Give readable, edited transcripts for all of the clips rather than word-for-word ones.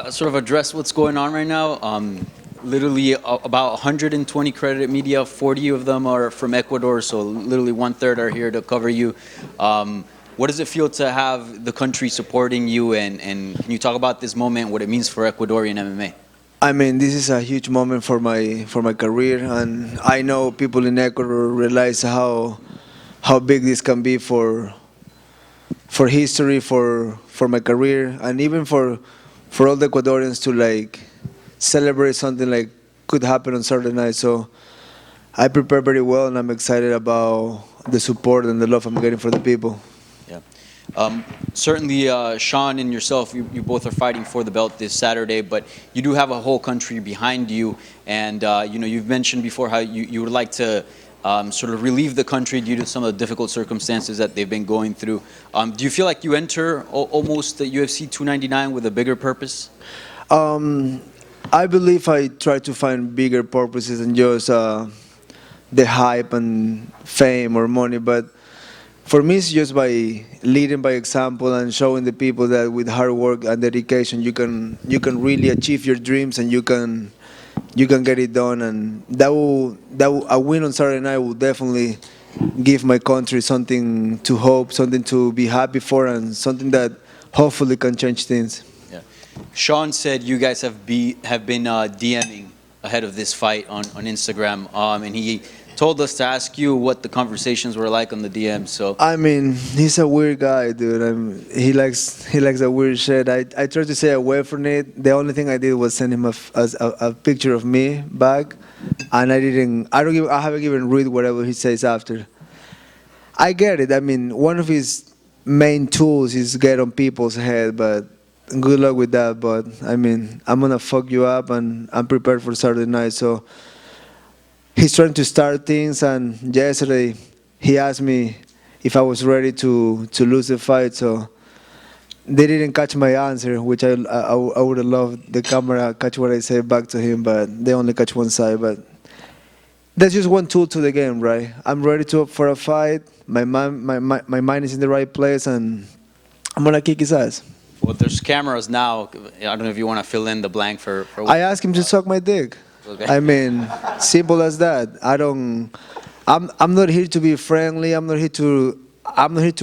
sort of address what's going on right now. Literally about 120 credited media, 40 of them are from Ecuador, so literally one-third are here to cover you. What does it feel to have the country supporting you, and can you talk about this moment, what it means for Ecuadorian MMA? I mean, this is a huge moment for my career, and I know people in Ecuador realize how big this can be for history, for my career, and even for all the Ecuadorians to like celebrate something like could happen on Saturday night. So I prepare very well, and I'm excited about the support and the love I'm getting from the people. Yeah. Certainly, Sean and yourself, you both are fighting for the belt this Saturday, but you do have a whole country behind you, and you've mentioned before how you would like to sort of relieve the country due to some of the difficult circumstances that they've been going through. Do you feel like you enter almost the UFC 299 with a bigger purpose? I believe I try to find bigger purposes than just the hype and fame or money, but for me it's just by leading by example and showing the people that with hard work and dedication you can really achieve your dreams, and you can get it done. And a win on Saturday night will definitely give my country something to hope, something to be happy for, and something that hopefully can change things. Yeah. Sean said you guys have been DMing ahead of this fight on Instagram, and he told us to ask you what the conversations were like on the DM. So I mean, he's a weird guy, dude. He likes a weird shit. I tried to stay away from it. The only thing I did was send him a picture of me back, and I haven't even read whatever he says after. I get it. I mean, one of his main tools is get on people's head, but good luck with that. But I mean, I'm gonna fuck you up, and I'm prepared for Saturday night. So he's trying to start things, and yesterday he asked me if I was ready to lose the fight. So they didn't catch my answer, which I would have loved the camera catch what I say back to him, but they only catch one side. But that's just one tool to the game, right? I'm ready for a fight. My mind is in the right place, and I'm gonna kick his ass. well, there's cameras now. I don't know if you want to fill in the blank for I asked him to suck my dick. Okay. I mean, simple as that. I'm not here to be friendly. I'm not here to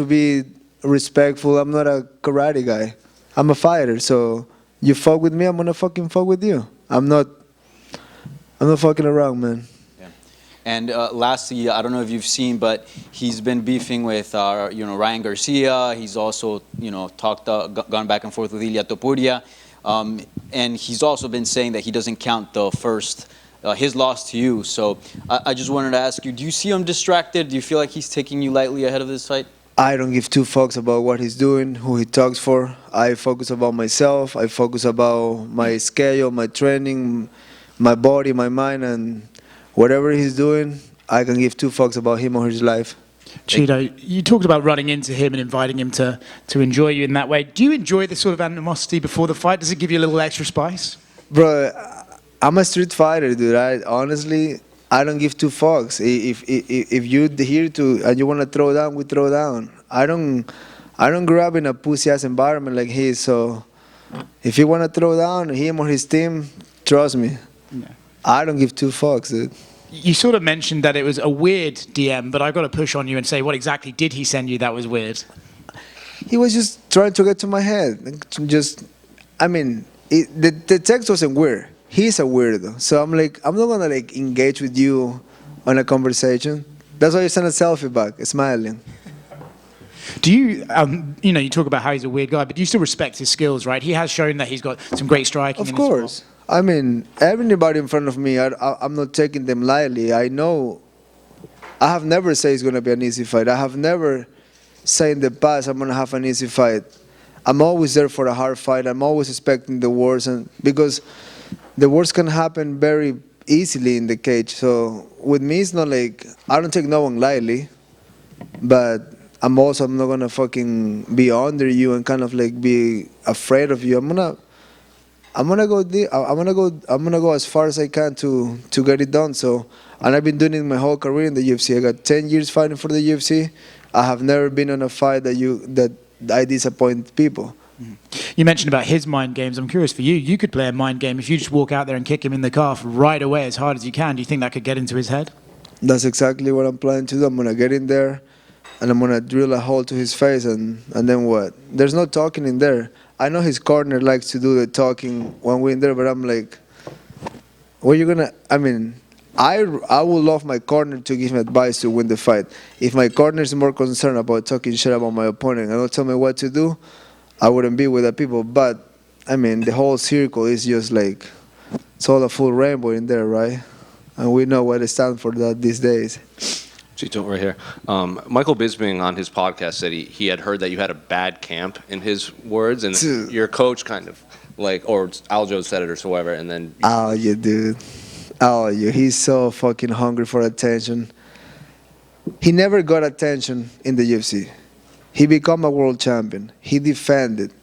be respectful. I'm not a karate guy. I'm a fighter. So you fuck with me, I'm gonna fucking fuck with you. I'm not fucking around, man. Yeah. And lastly, I don't know if you've seen, but he's been beefing with Ryan Garcia. He's also gone back and forth with Ilia Topuria. And he's also been saying that he doesn't count the first, his loss to you. So I just wanted to ask you, do you see him distracted? Do you feel like he's taking you lightly ahead of this fight? I don't give two fucks about what he's doing, who he talks for. I focus about myself. I focus about my schedule, my training, my body, my mind, and whatever he's doing, I can give two fucks about him or his life. Chito, you talked about running into him and inviting him to enjoy you in that way. Do you enjoy this sort of animosity before the fight? Does it give you a little extra spice? Bro, I'm a street fighter, dude. Honestly, I don't give two fucks. If you're here to and you want to throw down, we throw down. I don't grow up in a pussy ass environment like his. So if you want to throw down, him or his team, trust me. Yeah. I don't give two fucks, dude. You sort of mentioned that it was a weird DM, but I've got to push on you and say, what exactly did he send you that was weird? He was just trying to get to my head. The text wasn't weird. He's a weirdo. So I'm like, I'm not going to engage with you on a conversation. That's why you send a selfie back, smiling. Do you, you talk about how he's a weird guy, but do you still respect his skills, right? He has shown that he's got some great striking. Of course. I mean, everybody in front of me, I'm not taking them lightly. I know, I have never said it's going to be an easy fight. I have never said in the past I'm going to have an easy fight. I'm always there for a hard fight. I'm always expecting the worst, and because the worst can happen very easily in the cage. So with me, it's not like, I don't take no one lightly, but I'm not going to fucking be under you and kind of like be afraid of you. I'm gonna go as far as I can to get it done. So, and I've been doing it my whole career in the UFC. I got 10 years fighting for the UFC. I have never been on a fight that I disappoint people. You mentioned about his mind games. I'm curious for you. You could play a mind game if you just walk out there and kick him in the calf right away as hard as you can. Do you think that could get into his head? That's exactly what I'm planning to do. I'm gonna get in there, and I'm gonna drill a hole to his face, and then what? There's no talking in there. I know his corner likes to do the talking when we're in there, but I'm like, what are you gonna? I mean, I would love my corner to give me advice to win the fight. If my corner is more concerned about talking shit about my opponent and don't tell me what to do, I wouldn't be with the people. But I mean, the whole circle is just like, it's all a full rainbow in there, right? And we know what it stands for that these days. Chito, right here. Michael Bisping on his podcast said he had heard that you had a bad camp, in his words, and your coach kind of like, or Aljo said it or so whatever, and then. Oh, you dude. Oh, you. He's so fucking hungry for attention. He never got attention in the UFC. He became a world champion. He defended.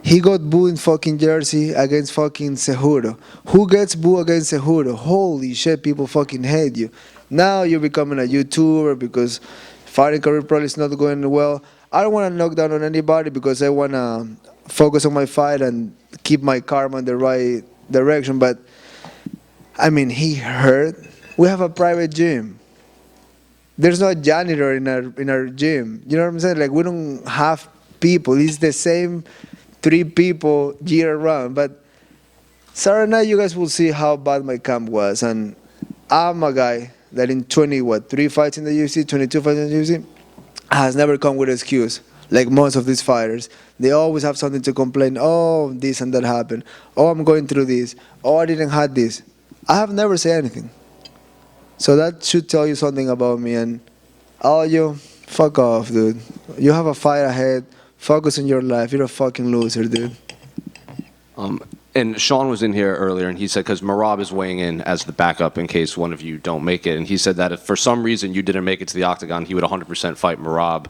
He got booed in fucking Jersey against fucking Cejudo. Who gets booed against Cejudo? Holy shit, people fucking hate you. Now you're becoming a YouTuber because fighting career probably is not going well. I don't want to knock down on anybody because I want to focus on my fight and keep my karma in the right direction. But, I mean, he hurt. We have a private gym. There's no janitor in our gym. You know what I'm saying? Like, we don't have people. It's the same 3 people year round. But Saturday night, you guys will see how bad my camp was. And I'm a guy that in 3 fights in the UFC, 22 fights in the UFC, has never come with an excuse. Like most of these fighters, they always have something to complain. Oh, this and that happened. Oh, I'm going through this. Oh, I didn't have this. I have never said anything. So that should tell you something about me. And all you, fuck off, dude. You have a fight ahead. Focus on your life. You're a fucking loser, dude. And Sean was in here earlier, and he said, because Merab is weighing in as the backup in case one of you don't make it, and he said that if for some reason you didn't make it to the octagon, he would 100% fight Merab.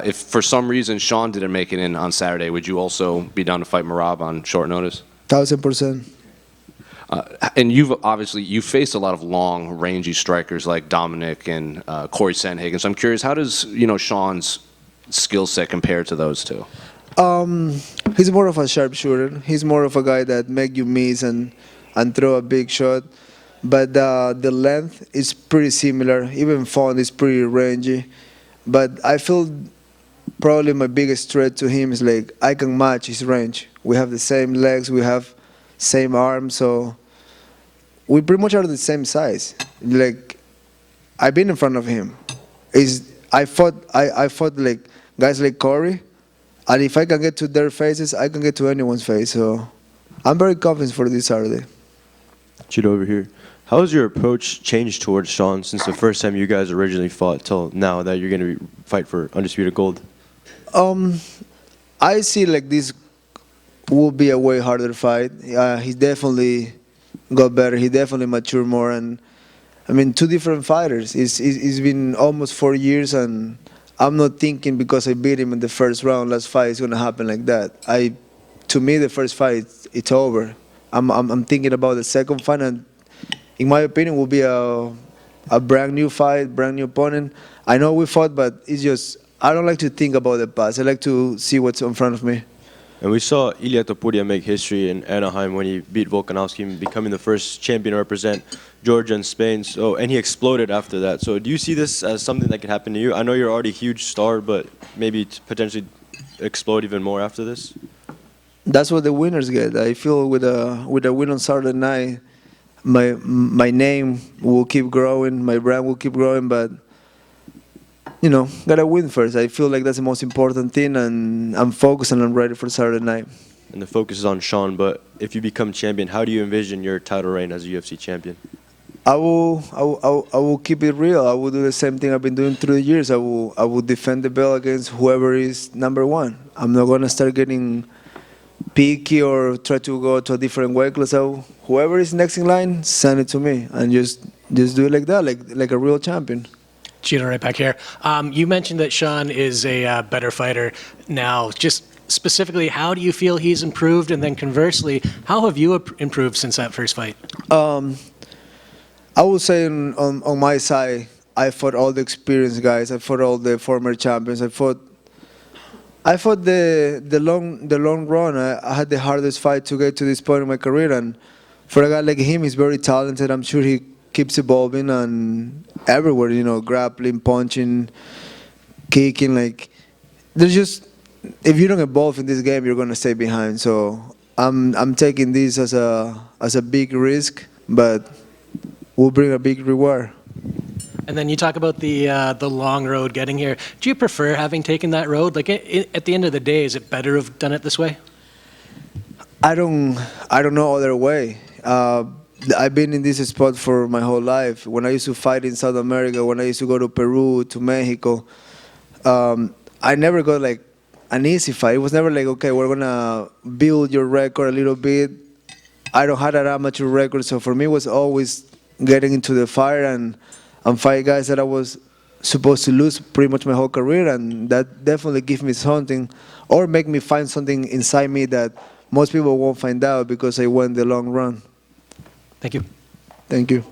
If for some reason Sean didn't make it in on Saturday, would you also be down to fight Merab on short notice? 1000%. And you've faced a lot of long, rangy strikers like Dominic and Corey Sandhagen. So I'm curious, how does Sean's skill set compare to those two? He's more of a sharpshooter. He's more of a guy that make you miss and throw a big shot. But the length is pretty similar. Even Font is pretty rangy. But I feel probably my biggest threat to him is like I can match his range. We have the same legs. We have same arms. So we pretty much are the same size. Like I've been in front of him. I fought like guys like Corey. And if I can get to their faces, I can get to anyone's face. So I'm very confident for this Saturday. Chito over here. How has your approach changed towards Sean since the first time you guys originally fought till now that you're going to fight for Undisputed Gold? I see like this will be a way harder fight. He definitely got better. He definitely matured more. And I mean, 2 different fighters. It's been almost 4 years, and I'm not thinking because I beat him in the first round, last fight, it's going to happen like that. To me, the first fight, it's over. I'm thinking about the second fight, and in my opinion, will be a brand new fight, brand new opponent. I know we fought, but it's just, I don't like to think about the past. I like to see what's in front of me. And we saw Ilia Topuria make history in Anaheim when he beat Volkanovski, becoming the first champion to represent Georgia and Spain. So, and he exploded after that. So do you see this as something that could happen to you? I know you're already a huge star, but maybe to potentially explode even more after this? That's what the winners get. I feel with a win on Saturday night, my name will keep growing, my brand will keep growing, but gotta win first. I feel like that's the most important thing, and I'm focused and I'm ready for Saturday night. And the focus is on Sean, but if you become champion, how do you envision your title reign as a UFC champion? I will keep it real. I will do the same thing I've been doing through the years. I will defend the belt against whoever is number 1. I'm not gonna start getting picky or try to go to a different weight class. Whoever is next in line, send it to me, and just do it like that, like a real champion. Chito, right back here. You mentioned that Sean is a better fighter now. Just specifically, how do you feel he's improved? And then conversely, how have you improved since that first fight? I would say on my side, I fought all the experienced guys. I fought all the former champions. I fought I thought the long run. I had the hardest fight to get to this point in my career, and for a guy like him, he's very talented. I'm sure he keeps evolving and everywhere. Grappling, punching, kicking. Like there's just if you don't evolve in this game, you're gonna stay behind. So I'm taking this as a big risk, but will bring a big reward. And then you talk about the long road getting here. Do you prefer having taken that road? Like at the end of the day, is it better to have done it this way? I don't know other way. I've been in this spot for my whole life. When I used to fight in South America, when I used to go to Peru, to Mexico, I never got like an easy fight. It was never like, okay, we're gonna build your record a little bit. I don't have an amateur record, so for me it was always getting into the fire and fight guys that I was supposed to lose pretty much my whole career, and that definitely gives me something, or make me find something inside me that most people won't find out because I went the long run. Thank you. Thank you.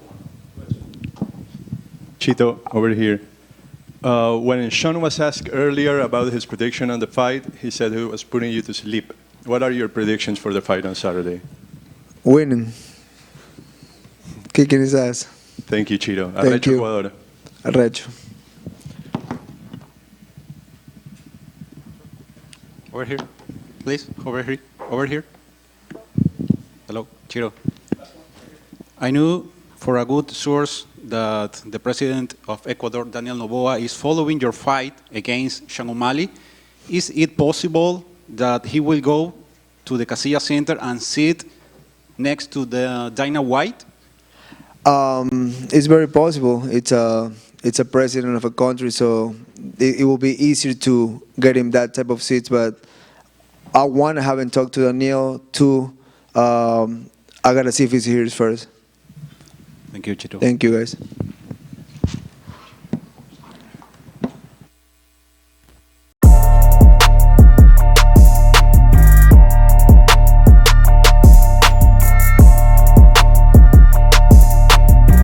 Chito, over here. When Sean was asked earlier about his prediction on the fight, he said he was putting you to sleep. What are your predictions for the fight on Saturday? Winning. Kicking his ass. Thank you, Chito. Thank you. Ecuador. Arrecho. Over here, please. Over here. Over here. Hello, Chiro. I knew for a good source that the president of Ecuador, Daniel Noboa, is following your fight against Sean O'Malley. Is it possible that he will go to the Casilla Center and sit next to the Dana White? It's very possible. It's a president of a country, so it will be easier to get him that type of seats. But I haven't talked to Daniel. Two, I gotta see if he's here first. Thank you, Chito. Thank you, guys.